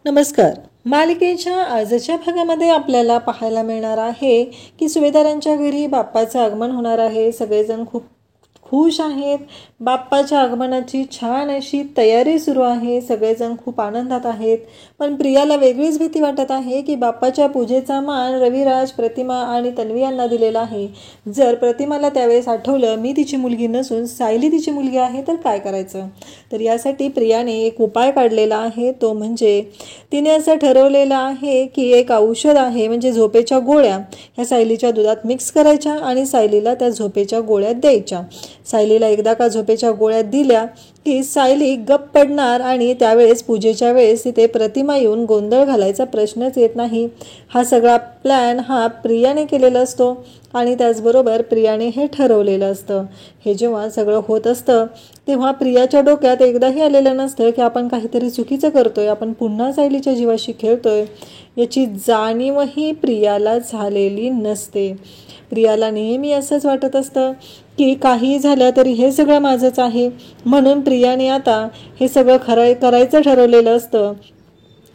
नमस्कार. मालिकेच्या आजच्या भागामध्ये आपल्याला पाहायला मिळणार आहे की सुभेदारांच्या घरी बाप्पाचं आगमन होणार आहे. सगळेजण खूप खुश आहेत. बाप्पाच्या आगमनाची छान अशी तयारी सुरू आहे. सगळेजण खूप आनंदात आहेत. पण प्रियाला वेगळीच भीती वाटत आहे की बाप्पाच्या पूजेचा मान रविराज, प्रतिमा आणि तन्वी यांना दिलेला आहे. जर प्रतिमाला त्यावेळेस आठवलं मी तिची मुलगी नसून सायली तिची मुलगी आहे तर काय करायचं. तर यासाठी प्रियाने एक उपाय काढलेला आहे. तो म्हणजे तिने असं ठरवलेलं आहे की एक औषध आहे म्हणजे झोपेच्या गोळ्या ह्या सायलीच्या दुधात मिक्स करायच्या आणि सायलीला त्या झोपेच्या गोळ्या द्यायच्या. सायलीला एकदा का झोपेच्या गोळ्या दिल्या की सायली गप्प पडणार आणि त्यावेळेस पूजेच्या वेळेस तिथे प्रतिमा येऊन गोंधळ घालायचा प्रश्नच येत नाही. हा सगळा प्लॅन हा प्रियाने केलेला असतो आणि त्याचबरोबर प्रियाने हे ठरवलेलं असतं. हे जेव्हा सगळं होत असतं तेव्हा प्रियाच्या डोक्यात एकदाही आलेलं नसतं की आपण काहीतरी चुकीचं करतोय, आपण पुन्हा सायलीच्या जीवाशी खेळतोय. याची जाणीवही प्रियाला झालेली नसते. प्रियाला नेहमी असंच वाटत असतं की काही झालं तरी हे सगळं माझंच आहे. म्हणून प्रियाने आता हे सगळं करायचं ठरवलेलं असतं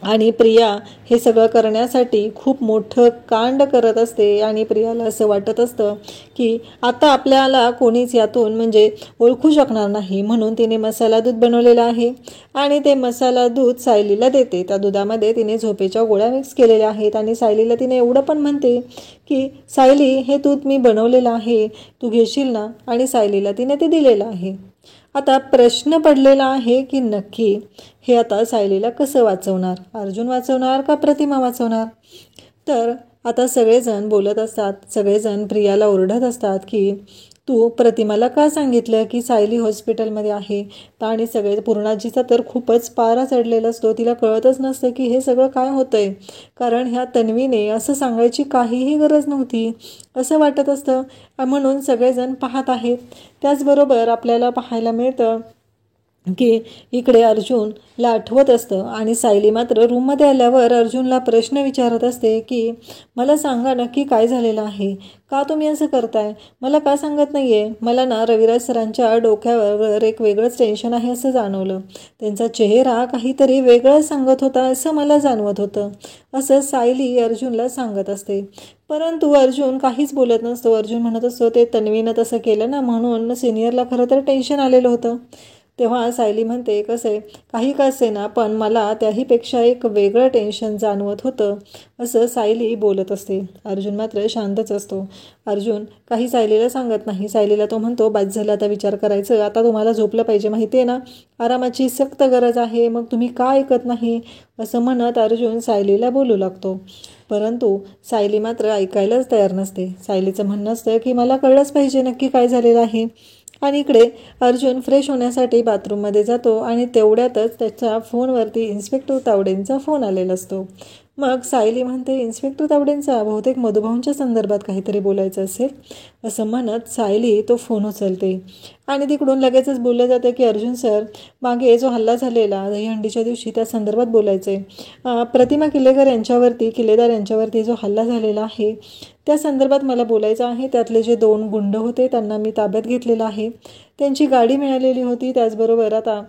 आणि प्रिया हे सगळं करण्यासाठी खूप मोठं कांड करत असते. आणि प्रियाला असं वाटत असतं की आता आपल्याला कोणीच यातून म्हणजे ओळखू शकणार नाही. म्हणून तिने मसाला दूध बनवलेला आहे आणि ते मसाला दूध सायलीला देते. त्या दुधामध्ये तिने झोपेच्या गोळ्या मिक्स केलेल्या आहेत आणि सायलीला तिने एवढं पण म्हणते की सायली हे दूध मी बनवलेलं आहे, तू घेशील ना. आणि सायलीला तिने ते दिलेलं आहे. आता प्रश्न पडलेला आहे की नक्की हे आता सायलीला कसं वाचवणार, अर्जुन वाचवणार का प्रतिमा वाचवणार. तर आता सगळेजण बोलत असतात, सगळेजण प्रियाला ओरडत असतात की तू प्रतिमाला का सांगितलं की सायली हॉस्पिटलमध्ये आहे. आणि सगळे पूर्णाजीचा तर खूपच पारा चढलेला असतो. तिला कळतच नसतं की हे सगळं काय होतंय, कारण ह्या तन्वीने असं सांगायची काहीही गरज नव्हती असं वाटत असतं. म्हणून सगळेजण पाहत आहेत. त्याचबरोबर आपल्याला पाहायला मिळतं की इकडे अर्जुनला आठवत असतं आणि सायली मात्र रूममध्ये आल्यावर अर्जुनला प्रश्न विचारत असते की मला सांगा नक्की काय झालेलं आहे, का तुम्ही असं करताय, मला का सांगत नाही आहे. मला ना रविराज सरांच्या डोक्यावर एक वेगळंच टेन्शन आहे असं जाणवलं. त्यांचा चेहरा काहीतरी वेगळंच सांगत होता असं मला जाणवत होतं, असं सायली अर्जुनला सांगत असते. परंतु अर्जुन काहीच बोलत नसतो. अर्जुन म्हणत असतो ते तन्वीनं तसं केलं ना म्हणून सिनियरला खरं तर टेन्शन आलेलं होतं. तेव्हा सायली म्हणते कसे काही का असेना पण मला त्याहीपेक्षा एक वेगळं टेन्शन जाणवत होतं असं सायली बोलत असते. अर्जुन मात्र शांतच असतो. अर्जुन काही सायलीला सांगत नाही. सायलीला तो म्हणतो बाद झालं आता विचार करायचं, आता तुम्हाला झोपलं पाहिजे माहिती आहे ना, आरामाची सक्त गरज आहे, मग तुम्ही का ऐकत नाही असं म्हणत अर्जुन सायलीला बोलू लागतो. परंतु सायली मात्र ऐकायलाच तयार नसते. सायलीचं म्हणणं असतं की मला कळलंच पाहिजे नक्की काय झालेलं आहे. आणि इकडे अर्जुन फ्रेश होण्यासाठी बाथरूममध्ये जातो आणि तेवढ्यातच त्याच्या फोनवरती इन्स्पेक्टर तावडेंचा फोन आलेला असतो. मग सायली म्हणते इन्स्पेक्टर तावडेंचा, बहुतेक मधुभाऊंच्या संदर्भात काहीतरी बोलायचं असेल असं म्हणत सायली तो फोन उचलते. आणि तिकडून लगेचच बोललं जातं की अर्जुन सर, मागे जो हल्ला झालेला दहीहंडीच्या दिवशी त्या संदर्भात बोलायचं आहे. प्रतिमा किल्लेदार यांच्यावरती जो हल्ला झालेला आहे त्या संदर्भात मला बोलायचं आहे. त्यातले जे 2 गुंड होते त्यांना मी ताब्यात घेतलेलं आहे, त्यांची गाडी मिळालेली होती, त्याचबरोबर आता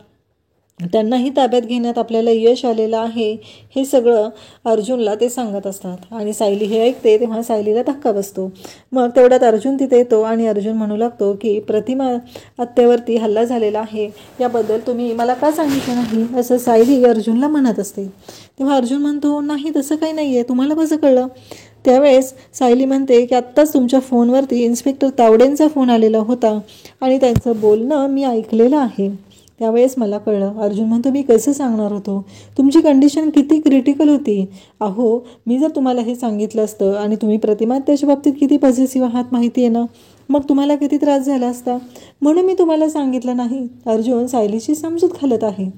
त्यांनाही ताब्यात घेण्यात आपल्याला यश आलेलं आहे. हे सगळं अर्जुनला ते सांगत असतात आणि सायली हे ऐकते तेव्हा सायलीला धक्का बसतो. मग तेवढ्यात अर्जुन तिथे येतो आणि अर्जुन म्हणू लागतो की प्रतिमा आत्यावरती हल्ला झालेला आहे, याबद्दल तुम्ही मला का सांगितलं नाही असं सायली अर्जुनला म्हणत असते. तेव्हा अर्जुन म्हणतो नाही तसं काही नाही आहे, तुम्हाला कसं कळलं. त्यावेळेस सायली म्हणते की आत्ताच तुमच्या फोनवरती इन्स्पेक्टर तावडेंचा फोन आलेला होता आणि त्यांचं बोलणं मी ऐकलेलं आहे, त्यावेळेस मला कळलं. अर्जुन म्हणतो मी कसं सांगणार होतो, तुमची कंडिशन किती क्रिटिकल होती. अहो मी जर तुम्हाला हे सांगितलं असतं आणि तुम्ही प्रतिमा त्याच्या बाबतीत किती पॉझिटिव्ह आहात माहिती आहे ना, मग तुम्हाला किती त्रास झाला असता, म्हणून मी तुम्हाला सांगितलं नाही. अर्जुन सायलीची समजूत घालत आहे.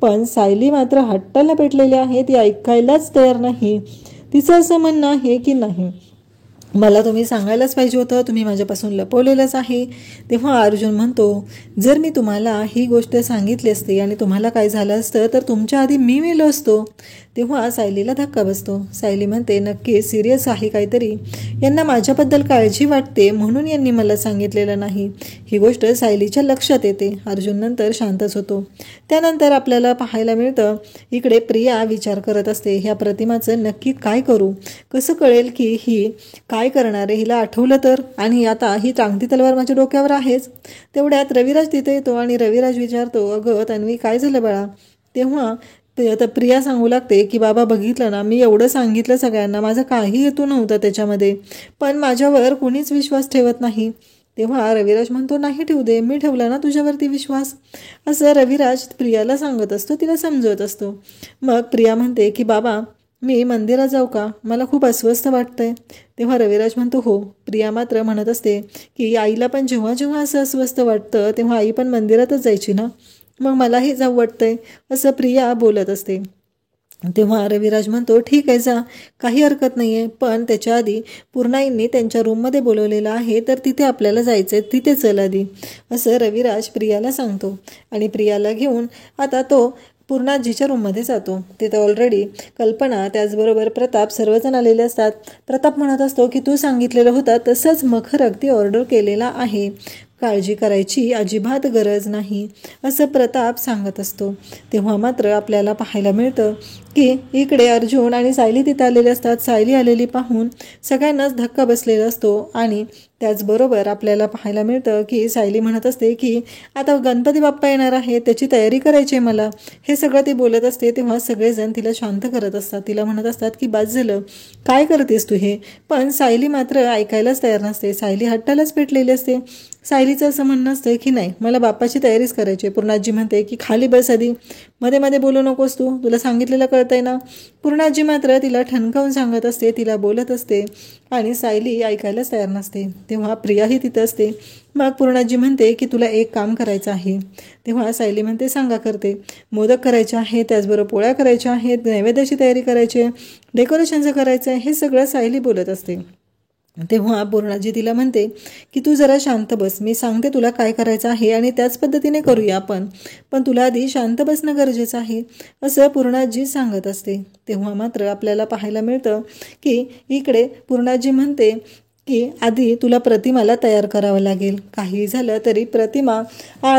पण सायली मात्र हट्टाला पेटलेली आहे, ती ऐकायलाच तयार नाही. तिचं असं म्हणणं आहे की नाही मला तुम्ही सांगायलाच पाहिजे होतं, तुम्ही माझ्यापासून लपवलेलंच आहे. तेव्हा अर्जुन म्हणतो जर मी तुम्हाला ही गोष्ट सांगितली असती आणि तुम्हाला काय झालं असतं तर तुमच्या आधी मी मेलो असतो. तेव्हा सायलीला धक्का बसतो. सायली म्हणते, नक्की सिरियस आहे काहीतरी, यांना माझ्याबद्दल काळजी वाटते म्हणून यांनी मला सांगितलेलं नाही. ही गोष्ट सायलीच्या लक्षात येते. अर्जुन नंतर शांतच होतो. त्यानंतर आपल्याला पाहायला मिळतं इकडे प्रिया विचार करत असते, ह्या प्रतिमाचं नक्की काय करू, कसं कळेल की ही काय करणार आहे, हिला आठवलं तर, आणि आता ही टांगती तलवार माझ्या डोक्यावर आहेच. तेवढ्यात रविराज तिथे येतो आणि रविराज विचारतो, अगं तन्वी काय झालं बाळा. तेव्हा आता प्रिया सांगू लागते की बाबा बघितलं ना, मी एवढं सांगितलं सगळ्यांना, माझा काही हेतू नव्हता त्याच्यामध्ये, पण माझ्यावर कुणीच विश्वास ठेवत नाही. तेव्हा रविराज म्हणतो, नाही ठेवू दे, मी ठेवला ना तुझ्यावरती विश्वास, असं रविराज प्रियाला सांगत असतो, तिला समजवत असतो. मग प्रिया म्हणते की बाबा मी मंदिरात जाऊ का, मला खूप अस्वस्थ वाटतंय. तेव्हा रविराज म्हणतो हो. प्रिया मात्र म्हणत असते की आईला पण जेव्हा जेव्हा असं अस्वस्थ वाटतं तेव्हा आई पण मंदिरातच जायची ना, मग मलाही जाऊ वाटतंय, असं प्रिया बोलत असते. तेव्हा रविराज म्हणतो, ठीक आहे जा, काही हरकत नाही आहे, पण त्याच्या आधी पूर्णाईंनी त्यांच्या रूममध्ये बोलवलेलं आहे तर तिथे आपल्याला जायचं आहे, तिथे चल आधी, असं रविराज प्रियाला सांगतो. आणि प्रियाला घेऊन आता तो पूर्णाजीच्या रूममध्ये जातो. तिथं ऑलरेडी कल्पना त्याचबरोबर प्रताप सर्वजण आलेले असतात. प्रताप म्हणत असतो की तू सांगितलेलं होतं तसंच मखर अगदी ऑर्डर केलेला आहे, काळजी करायची अजिबात गरज नाही, असं प्रताप सांगत असतो. तेव्हा मात्र आपल्याला पाहायला मिळतं की इकडे अर्जुन आणि सायली तिथे आलेले असतात. सायली आलेली पाहून सगळ्यांनाच धक्का बसलेला असतो. आणि त्याचबरोबर आपल्याला पाहायला मिळतं की सायली म्हणत असते की आता गणपती बाप्पा येणार आहे, त्याची तयारी करायची आहे मला, हे सगळं ती बोलत असते. तेव्हा सगळेजण तिला शांत करत असतात, तिला म्हणत असतात की बास झालं, काय करतेस तू हे. पण सायली मात्र ऐकायलाच तयार नसते. सायली हट्टालाच पेटलेली असते. सायलीचं असं म्हणणं असतं की नाही, मला बाप्पाची तयारीच करायची आहे. पूर्णाजी म्हणते की खाली बस आधी, मध्ये मध्ये बोलू नकोस तू, तुला सांगितलेलं कळतंय ना. पूर्णाजी मात्र तिला ठणकावून सांगत असते, तिला बोलत असते आणि सायली ऐकायलाच तयार नसते. तेव्हा प्रियाही तिथं असते. मग पूर्णाजी म्हणते की तुला एक काम करायचं आहे. तेव्हा सायली म्हणते सांगा करते. मोदक करायचे आहे, त्याचबरोबर पोळ्या करायच्या आहेत, नैवेद्याची तयारी करायची आहे, डेकोरेशनचं करायचं आहे, हे सगळं सायली बोलत असते. तेव्हा पूर्णाजी तिला म्हणते की तू जरा शांत बस, मी सांगते तुला काय करायचं आहे आणि त्याच पद्धतीने करूया आपण, पण तुला आधी शांत बसणं गरजेचं आहे, असं पूर्णाजी सांगत असते. तेव्हा मात्र आपल्याला पाहायला मिळतं की इकडे पूर्णाजी म्हणते की आधी तुला प्रतिमाला तयार करावं लागेल, काही झालं तरी प्रतिमा,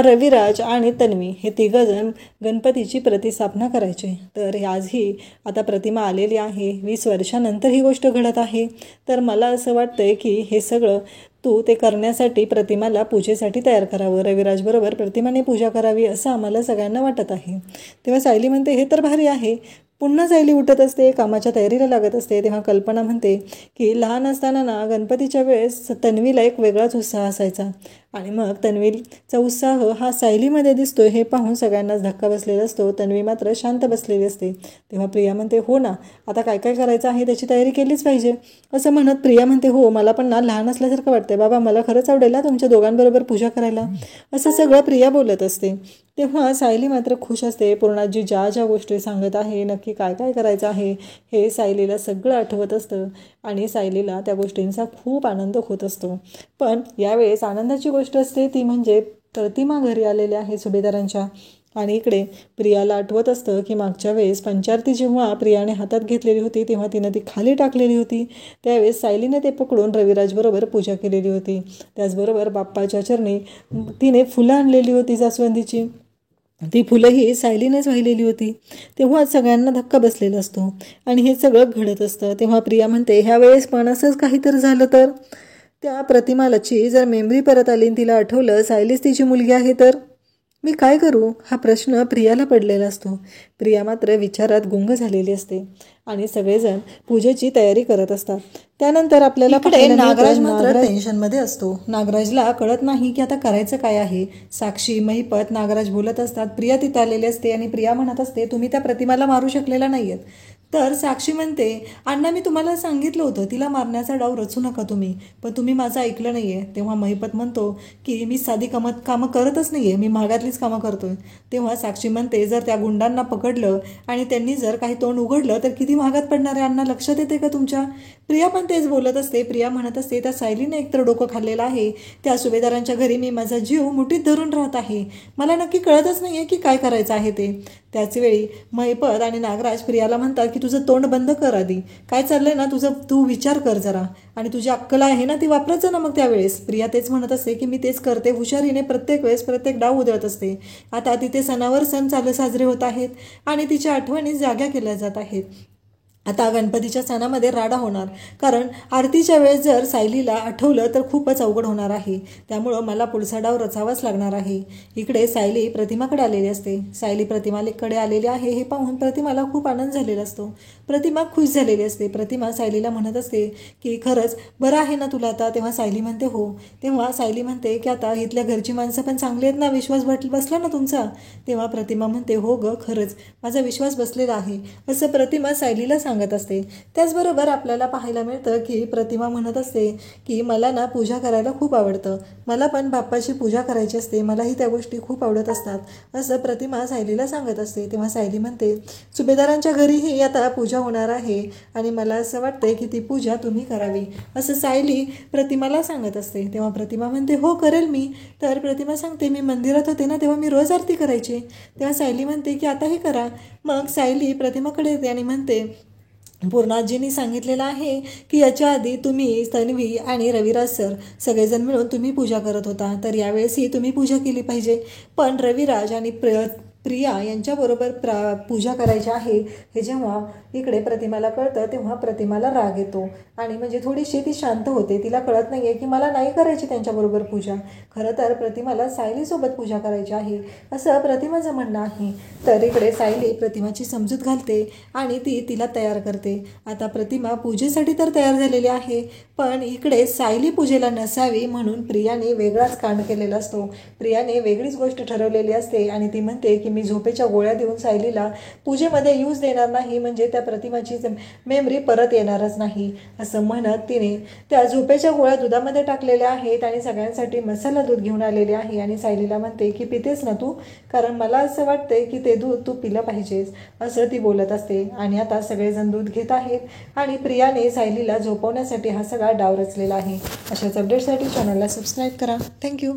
रविराज आणि तन्वी हे तिघंजण गणपतीची प्रतिस्थापना करायची. तर आजही आता प्रतिमा आलेली आहे, 20 वर्षानंतर ही गोष्ट घडत आहे. तर मला असं वाटतंय की हे सगळं तू ते करण्यासाठी प्रतिमाला पूजेसाठी तयार करावं, रविराजबरोबर प्रतिमाने पूजा करावी असं आम्हाला सगळ्यांना वाटत आहे. तेव्हा सायली म्हणते हे तर भारी आहे. पुन्हा सायली उठत असते, कामाच्या तयारीला लागत असते. तेव्हा कल्पना म्हणते की लहान असताना ना गणपतीच्या वेळेस तन्वीला एक वेगळाच उत्साह असायचा आणि मग तन्वीचा उत्साह हा सायलीमध्ये दिसतोय हे पाहून सगळ्यांनाच धक्का बसलेला असतो. तन्वी मात्र शांत बसलेली असते. तेव्हा प्रिया म्हणते हो ना, आता काय काय करायचं आहे त्याची तयारी केलीच पाहिजे, असं म्हणत प्रिया म्हणते हो मला पण ना लहान असल्यासारखं वाटतंय बाबा, मला खरंच आवडेल ना तुमच्या दोघांबरोबर पूजा करायला, असं सगळं प्रिया बोलत असते. तेव्हा सायली मात्र खुश असते. पूर्णाजी ज्या ज्या गोष्टी सांगत आहे, नक्की काय काय करायचं आहे हे सायलीला सगळं आठवत असतं आणि सायलीला त्या गोष्टींचा खूप आनंद होत असतो. पण यावेळेस आनंदाची गोष्ट असते ती म्हणजे प्रतिमा घरी आलेल्या आहे सुभेदारांच्या. आणि इकडे प्रियाला आठवत असतं की मागच्या वेळेस पंचारती जेव्हा प्रियाने हातात घेतलेली होती तेव्हा तिनं ती खाली टाकलेली होती, त्यावेळेस सायलीने ते पकडून रविराजबरोबर पूजा केलेली होती. त्याचबरोबर बाप्पाच्या चरणी तिने फुलं आणलेली होती जास्वंदीची, ती फुलंही सायलीनेच वाहिलेली होती. तेव्हा सगळ्यांना धक्का बसलेला असतो आणि हे सगळं घडत असतं. तेव्हा प्रिया म्हणते ह्या वेळेस पण असंच काहीतरी झालं तर, त्या प्रतिमालाची जर मेमरी परत आली तिला आठवलं सायलीच तिची मुलगी आहे तर मी काय करू, हा प्रश्न प्रियाला पडलेला असतो. प्रिया मात्र विचारात गुंग झालेली असते आणि सगळेजण पूजेची तयारी करत असतात. त्यानंतर आपल्याला नागराज मात्र टेन्शनमध्ये असतो. नागराजला कळत नाही की आता करायचं काय आहे. साक्षी, महिपत, नागराज बोलत असतात. प्रिया तिथे आलेली असते आणि प्रिया म्हणत असते तुम्ही त्या प्रतिमाला मारू शकलेला नाहीयेत, तर साक्षी म्हणते, अण्णा मी तुम्हाला सांगितलं होतं तिला मारण्याचा डाव रचू नका तुम्ही, पण तुम्ही माझं ऐकलं नाही आहे. तेव्हा महिपत म्हणतो की मी साधी कामं करतच नाही आहे, मी महागातलीच कामं करतोय. तेव्हा साक्षी म्हणते, जर त्या गुंडांना पकडलं आणि त्यांनी जर काही तोंड उघडलं तर किती महागात पडणार आहे अण्णा, लक्षात येते का तुमच्या? प्रिया पण तेच बोलत असते. प्रिया म्हणत असते, त्या सायलीने एकतर डोकं खाल्लेलं आहे, त्या सुभेदारांच्या घरी मी माझा जीव मुठीत धरून राहत आहे, मला नक्की कळतच नाही आहे की काय करायचं आहे ते. त्याचवेळी महिपत आणि नागराज प्रियाला म्हणतात की तुझं तोंड बंद कर आधी, काय चाललंय ना तुझं, तू विचार कर जरा, आणि तुझी अक्कल आहे ना ती वापरत जा ना मग त्यावेळेस. प्रिया तेच म्हणत असते की मी तेच करते, हुशारीने प्रत्येक वेळेस प्रत्येक डाव उधळत असते. आता तिथे सणावर सण साजरे होत आहेत आणि तिच्या आठवणी जाग्या केल्या जात आहेत. आता गणपतीच्या सणामध्ये राडा होणार, कारण आरतीच्या वेळेस जर सायलीला आठवलं तर खूपच अवघड होणार आहे. त्यामुळं मला पुढचा डाव रचावाच लागणार आहे. इकडे सायली प्रतिमाकडे आलेली असते. सायली प्रतिमाकडे आलेली आहे हे पाहून प्रतिमाला खूप आनंद झालेला असतो. प्रतिमा खुश झालेली असते. प्रतिमा सायलीला म्हणत असते की खरंच बरं आहे ना तुला आता? तेव्हा सायली म्हणते हो. तेव्हा सायली म्हणते की आता इथल्या घरची माणसं पण चांगली आहेत ना, विश्वास बसला ना तुमचा? तेव्हा प्रतिमा म्हणते हो ग, खरंच माझा विश्वास बसलेला आहे, असं प्रतिमा सायलीला सांगत असते. त्याचबरोबर आपल्याला पाहायला मिळतं की प्रतिमा म्हणत असते की मला ना पूजा करायला खूप आवडतं, मला पण बाप्पाची पूजा करायची असते, मलाही त्या गोष्टी खूप आवडत असतात, असं प्रतिमा सायलीला सांगत असते. तेव्हा सायली म्हणते, सुभेदारांच्या घरीही आता पूजा होणार आहे आणि मला असं वाटतंय की ती पूजा तुम्ही करावी, असं सायली प्रतिमाला सांगत असते. तेव्हा प्रतिमा म्हणते हो करेल मी. तर प्रतिमा सांगते, मी मंदिरात होते ना तेव्हा मी रोज आरती करायची. तेव्हा सायली म्हणते की आताही करा. मग सायली प्रतिमाकडे येते आणि म्हणते, पूर्णाजींनी सांगितलेलं आहे की याच्या आधी तुम्ही, तन्वी आणि रविराज सर सगळेजण मिळून तुम्ही पूजा करत होता, तर यावेळेसही तुम्ही पूजा केली पाहिजे. पण रविराज आणि प्रिया यांच्याबरोबर पूजा करायची आहे हे जेव्हा इकडे प्रतिमाला कळतं तेव्हा प्रतिमाला राग येतो आणि म्हणजे थोडीशी ती शांत होते. तिला कळत नाही आहे की मला नाही करायची त्यांच्याबरोबर पूजा, खरं तर प्रतिमाला सायलीसोबत पूजा करायची आहे असं प्रतिमाचं म्हणणं आहे. तर इकडे सायली प्रतिमाची समजूत घालते आणि ती तिला तयार करते. आता प्रतिमा पूजेसाठी तर तयार झालेली आहे, पण इकडे सायली पूजेला नसावी म्हणून प्रियाने वेगळाच कांड केलेला असतो. प्रियाने वेगळीच गोष्ट ठरवलेली असते आणि ती म्हणते की मी झोपेच्या गोळ्या देऊन सायलीला पूजेमध्ये यूज देणार नाही, म्हणजे त्या प्रतिमाची मेमरी परत येणारच नाही, असं म्हणत तिने त्या झोपेच्या गोळ्या दुधामध्ये टाकलेल्या आहेत आणि सगळ्यांसाठी मसाला दूध घेऊन आलेले आहे आणि सायलीला म्हणते की पितेस ना तू, कारण मला असं वाटतंय की ते दूध तू पिलं पाहिजेस, असं ती बोलत असते. आणि आता सगळेजण दूध घेत आहेत आणि प्रियाने सायलीला झोपवण्यासाठी हा सगळा डाव रचलेला आहे. अशाच अपडेटसाठी चॅनलला सबस्क्राईब करा. थँक्यू.